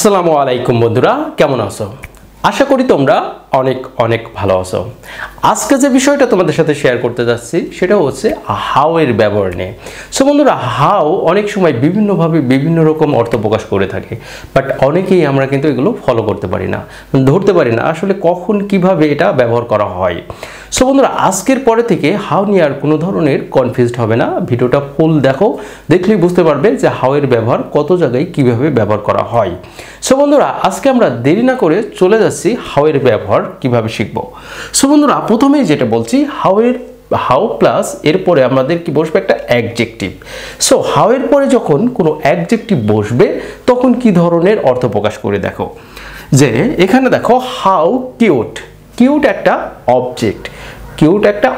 আসসালামু আলাইকুম বন্ধুরা, কেমন আছো? আশা করি তোমরা অনেক অনেক ভালো আছো। আজকে যে বিষয়টা তোমাদের সাথে শেয়ার করতে যাচ্ছি সেটা হচ্ছে হাউ এর ব্যবহার নিয়ে। সো বন্ধুরা, হাউ অনেক সময় বিভিন্নভাবে বিভিন্ন রকম অর্থ প্রকাশ করে থাকে, বাট অনেকেই আমরা কিন্তু এগুলো ফলো করতে পারি না, ধরতে পারি না আসলে কখন কিভাবে এটা ব্যবহার করা হয়। সো বন্ধুরা, আজকের পরে থেকে হাউ নিয়ে আর কোনো ধরনের কনফিউজড হবে না। ভিডিওটা ফুল দেখো, দেখলেই বুঝতে পারবে যে হাউ এর ব্যবহার কত জায়গায় কিভাবে ব্যবহার করা হয়। সো বন্ধুরা, আজকে আমরা দেরি না করে চলে যাচ্ছি হাউ এর ব্যবহার কিভাবে শিখব। সো বন্ধুরা, প্রথমেই যেটা বলছি, হাউ প্লাস এরপরে আমাদের কি বসবে একটা অ্যাডজেক্টিভ। সো হাউ এর পরে যখন কোনো অ্যাডজেক্টিভ বসবে তখন কি ধরনের অর্থ প্রকাশ করে দেখো। যে এখানে দেখো হাউ কিউট, কিউট একটা অবজেক্ট, কিউট একটা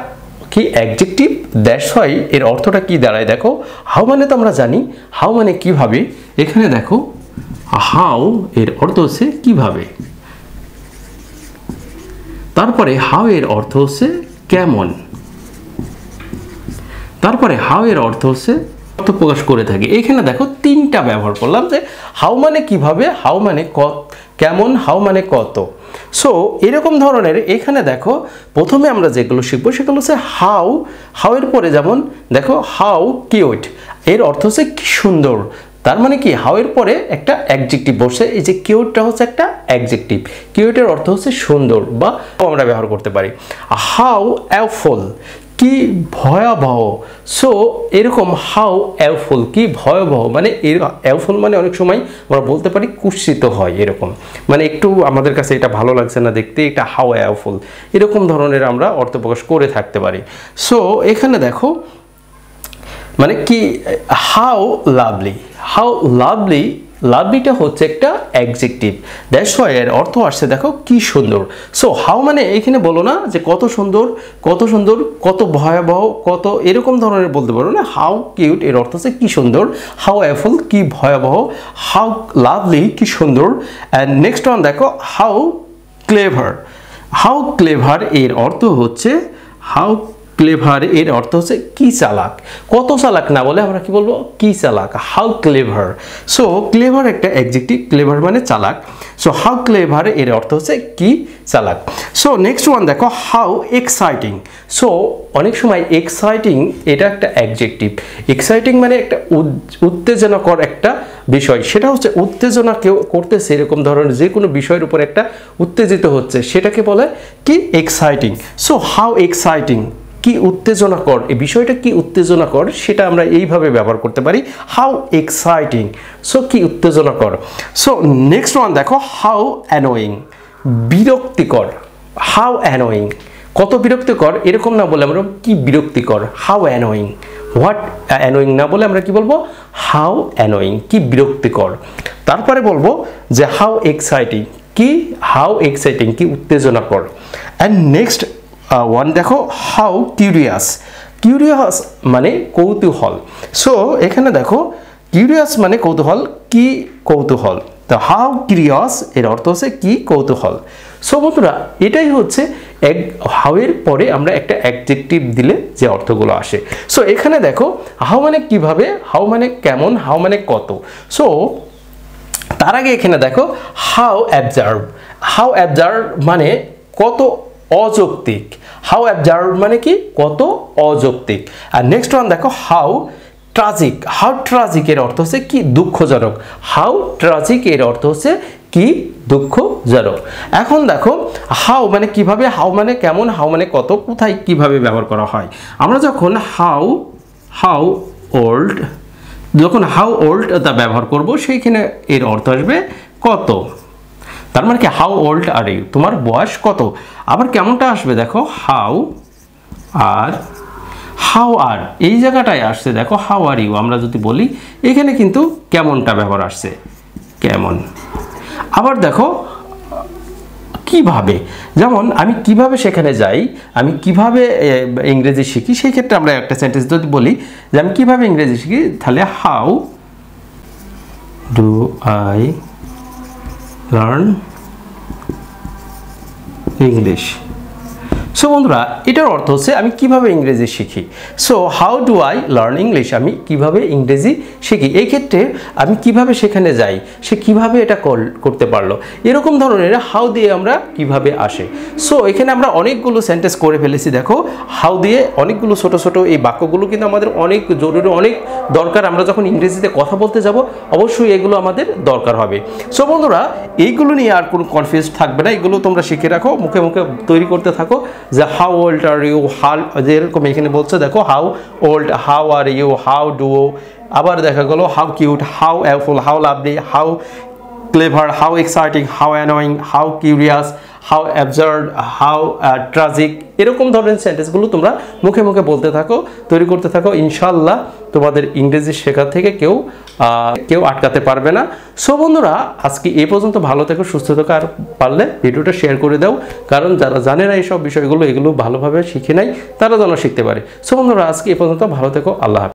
কি অ্যাডজেক্টিভ, দ্যাটস হোয়াই এর অর্থটা কি দাঁড়ায় দেখো। হাউ মানে তো আমরা জানি, হাউ মানে কিভাবে। এখানে দেখো হাউ এর অর্থ হচ্ছে কিভাবে, তারপরে হাউ এর অর্থ হচ্ছে কেমন, তারপরে হাউ এর অর্থ হচ্ছে অর্থ প্রকাশ করে থাকে। এখানে দেখো তিনটা ব্যবহার করলাম, যে হাউ মানে কিভাবে, হাউ মানে কেমন, হাউ মানে কত। সো এরকম ধরনের এখানে দেখো প্রথমে আমরা যেগুলো শিখবো সেগুলো হচ্ছে হাউ। হাউ এর পরে যেমন দেখো হাউ কিউট, এর অর্থ হচ্ছে কি সুন্দর। তার মানে কি হাউ এর পরে একটা অ্যাডজেক্টিভ বসে, এই যে কিউটটা হচ্ছে একটা অ্যাডজেক্টিভ, কিউটের অর্থ হচ্ছে সুন্দর বা আমরা ব্যবহার করতে পারি। হাউ অ্যাওফুল, কি ভয়াবহ। সো এরকম হাউ অ্যাওফুল, কি ভয়াবহ, মানে এর অ্যাওফুল মানে অনেক সময় আমরা বলতে পারি কুৎসিত হয়, এরকম মানে একটু আমাদের কাছে এটা ভালো লাগছে না দেখতে, এটা হাউ অ্যাওফুল, এরকম ধরনের আমরা অর্থ প্রকাশ করে থাকতে পারি। সো এখানে দেখো মানে কি হাউ লাভলি, হাউ লাভলি, লাভলিটা হচ্ছে একটা অ্যাডজেক্টিভ, দ্যাটস হোয়াই এর অর্থ আসছে দেখো কি সুন্দর। সো হাউ মানে এখানে বলো না যে কত সুন্দর, কত সুন্দর, কত ভয়াবহ, কত এরকম ধরনের বলতে পারো না। হাউ কিউট এর অর্থ হচ্ছে কি সুন্দর, হাউ অ্যাফুল কি ভয়াবহ, হাউ লাভলি কি সুন্দর। অ্যান্ড নেক্সট ওয়ান দেখো হাউ ক্লেভার, হাউ ক্লেভার এর অর্থ হচ্ছে, হাউ ক্লেভার এর অর্থ হচ্ছে কি চালাক, কত চালাক না বলে আমরা কি বলবো কি চালাক, হাউ ক্লেভার। সো ক্লেভার একটা অ্যাডজেক্টিভ, ক্লেভার মানে চালাক। সো হাউ ক্লেভার এর অর্থ হচ্ছে কি চালাক। সো নেক্সট ওয়ান দেখো হাউ এক্সাইটিং। সো অনেক সময় এক্সাইটিং এটা একটা অ্যাডজেক্টিভ, এক্সাইটিং মানে একটা উত্তেজনাকর একটা বিষয়, সেটা হচ্ছে উত্তেজনা কেউ করতেছে, এরকম ধরনের যে কোনো বিষয়ের উপর একটা উত্তেজিত হচ্ছে সেটাকে বলে কি এক্সাইটিং। সো হাউ এক্সাইটিং, কি উত্তেজনাকর, এই বিষয়টা কি উত্তেজনাকর সেটা আমরা এইভাবে ব্যবহার করতে পারি, হাউ এক্সাইটিং। সো কি উত্তেজনাকর। সো নেক্সট ওয়ান দেখো হাউ অ্যানোয়িং, বিরক্তিকর, হাউ অ্যানোয়িং, কত বিরক্তিকর এরকম না বলে আমরা কি বিরক্তিকর, হাউ অ্যানোয়িং। হোয়াট অ্যানোয়িং না বলে আমরা কি বলবো হাউ অ্যানোয়িং, কি বিরক্তিকর। তারপরে বলবো যে হাউ এক্সাইটিং, কি হাউ এক্সাইটিং কি উত্তেজনাকর। অ্যান্ড নেক্সট ওয়ান দেখো হাউ কিউরিয়াস, কিউরিয়াস মানে কৌতূহল। সো এখানে দেখো কিউরিয়াস মানে কৌতূহল, কি কৌতূহল, তো হাউ কিউরিয়াস এর অর্থ হচ্ছে কি কৌতূহল। সো বন্ধুরা, এটাই হচ্ছে হাউ এর পরে আমরা একটা অ্যাডজেক্টিভ দিলে যে অর্থগুলো আসে। সো এখানে দেখো হাউ মানে কিভাবে, হাউ মানে কেমন, হাউ মানে কত। সো তার আগে এখানে দেখো হাউ অ্যাবজার্ভ, হাউ অ্যাবজার্ভ মানে কত অযৌক্তিক, হাউ অ্যাবজার্ভ মানে কি কত অযৌক্তিক। আর নেক্সট ওয়ান দেখো হাউ ট্রাজিক, হাউ ট্রাজিক এর অর্থ হচ্ছে কি দুঃখজনক, হাউ ট্রাজিক এর অর্থ হচ্ছে কি দুঃখজনক। এখন দেখো হাউ মানে কিভাবে, হাউ মানে কেমন, হাউ মানে কত, কোথায় কিভাবে ব্যবহার করা হয়। আমরা যখন হাউ ওল্ড, যখন হাউ ওল্ড তা ব্যবহার করব সেইখানে এর অর্থ আসবে কত, তার মানে কি হাউ ওল্ড আর ইউ, তোমার বয়স কত। আবার কেমনটা আসবে দেখো হাউ আর, হাউ আর এই জায়গাটায় আসছে দেখো হাউ আর ইউ, আমরা যদি বলি এখানে কিন্তু কেমনটা ব্যবহার আসছে কেমন। আবার দেখো কিভাবে, যেমন আমি কিভাবে সেখানে যাই, আমি কিভাবে ইংরেজি শিখি, সেই ক্ষেত্রে আমরা একটা সেন্টেন্স যদি বলি যে আমি কিভাবে ইংরেজি শিখি, তাহলে how do I learn English. So so বন্ধুরা এটার অর্থ হচ্ছে আমি কিভাবে ইংরেজি শিখি। So how do I learn English, আমি কিভাবে ইংরেজি শিখি, এই ক্ষেত্রে আমি কিভাবে সেখানে যাই, সে কিভাবে এটা করতে পারলো, এরকম ধরনের হাউ দিয়ে আমরা কিভাবে আসে। সো এখানে আমরা অনেকগুলো সেন্টেন্স করে ফেলেছি। দেখো হাউ দিয়ে অনেকগুলো ছোট ছোট এই বাক্যগুলো কিন্তু আমাদের অনেক জরুরি, অনেক দরকার। আমরা যখন ইংরেজিতে কথা বলতে যাব অবশ্যই এগুলো আমাদের দরকার হবে। সো বন্ধুরা এইগুলো নিয়ে আর কোনো কনফিউজ থাকবে না, এগুলো তোমরা শিখে রাখো, মুখে মুখে তৈরি করতে থাকো যে how old are you, how যেরকম এখানে বলছে দেখো how old, how are you, how do, আবার দেখা গেল how cute, how awful, how lovely, how clever, how exciting, how annoying, how curious, how absurd, how tragic, এরকম ধরনের সেন্টেন্সগুলো তোমরা মুখে মুখে বলতে থাকো, তৈরি করতে থাকো। ইনশাল্লাহ তোমাদের ইংরেজি শেখা থেকে কেউ আটকাতে পারবে না। সো বন্ধুরা আজকে এই পর্যন্ত, ভালো থেকো, সুস্থ থেকো, আর পারলে ভিডিওটা শেয়ার করে দাও, কারণ যারা জানে না এইসব বিষয়গুলো, এগুলো ভালোভাবে শিখে নেয়, তারা যেন শিখতে পারে। সো বন্ধুরা আজকে এই পর্যন্ত, ভালো থেকো, আল্লাহ হাফেজ।